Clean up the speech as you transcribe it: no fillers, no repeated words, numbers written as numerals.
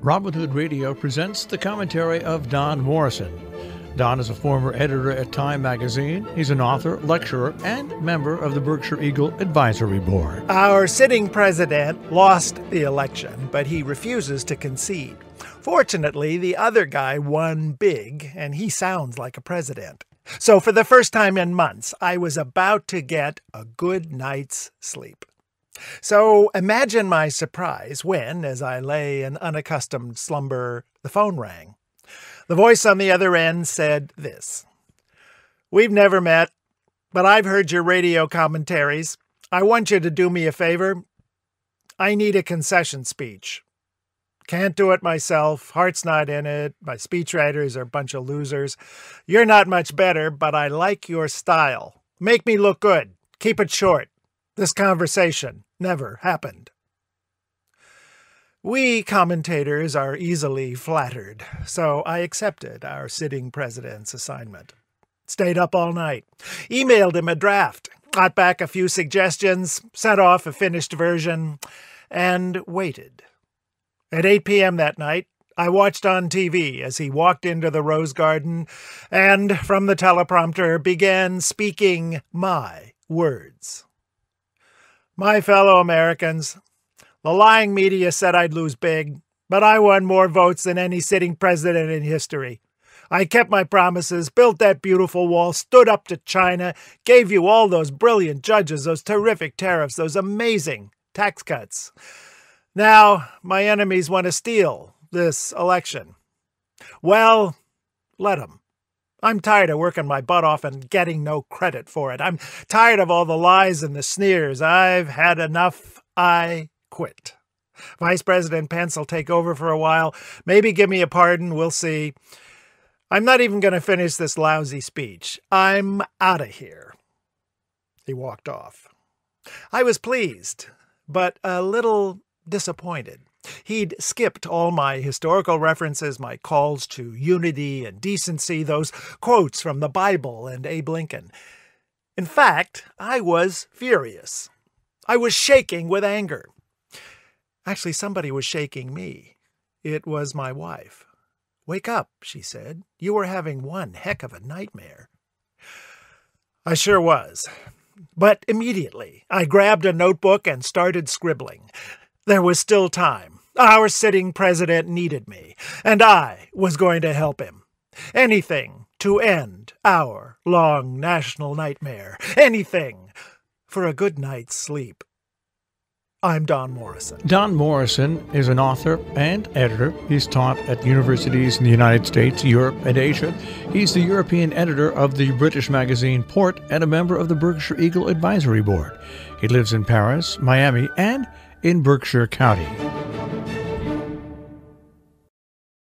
Robin Hood Radio presents the commentary of Don Morrison. Don is a former editor at Time magazine. He's an author, lecturer, and member of the Berkshire Eagle Advisory Board. Our sitting president lost the election, but he refuses to concede. Fortunately, the other guy won big, and he sounds like a president. So for the first time in months, I was about to get a good night's sleep. So imagine my surprise when, as I lay in unaccustomed slumber, the phone rang. The voice on the other end said this: "We've never met, but I've heard your radio commentaries. I want you to do me a favor. I need a concession speech. Can't do it myself. Heart's not in it. My speechwriters are a bunch of losers. You're not much better, but I like your style. Make me look good. Keep it short. This conversation never happened." We commentators are easily flattered, so I accepted our sitting president's assignment. Stayed up all night, emailed him a draft, got back a few suggestions, sent off a finished version, and waited. At 8 p.m. that night, I watched on TV as he walked into the Rose Garden and, from the teleprompter, began speaking my words. "My fellow Americans, the lying media said I'd lose big, but I won more votes than any sitting president in history. I kept my promises, built that beautiful wall, stood up to China, gave you all those brilliant judges, those terrific tariffs, those amazing tax cuts. Now my enemies want to steal this election. Well, let them. I'm tired of working my butt off and getting no credit for it. I'm tired of all the lies and the sneers. I've had enough. I quit. Vice President Pence will take over for a while. Maybe give me a pardon. We'll see. I'm not even going to finish this lousy speech. I'm out of here." He walked off. I was pleased, but a little disappointed. He'd skipped all my historical references, my calls to unity and decency, those quotes from the Bible and Abe Lincoln. In fact, I was furious. I was shaking with anger. Actually, somebody was shaking me. It was my wife. "Wake up," she said. "You were having one heck of a nightmare." I sure was. But immediately, I grabbed a notebook and started scribbling. There was still time. Our sitting president needed me, and I was going to help him. Anything to end our long national nightmare. Anything for a good night's sleep. I'm Don Morrison. Don Morrison is an author and editor. He's taught at universities in the United States, Europe, and Asia. He's the European editor of the British magazine Port and a member of the Berkshire Eagle Advisory Board. He lives in Paris, Miami, and in Berkshire County.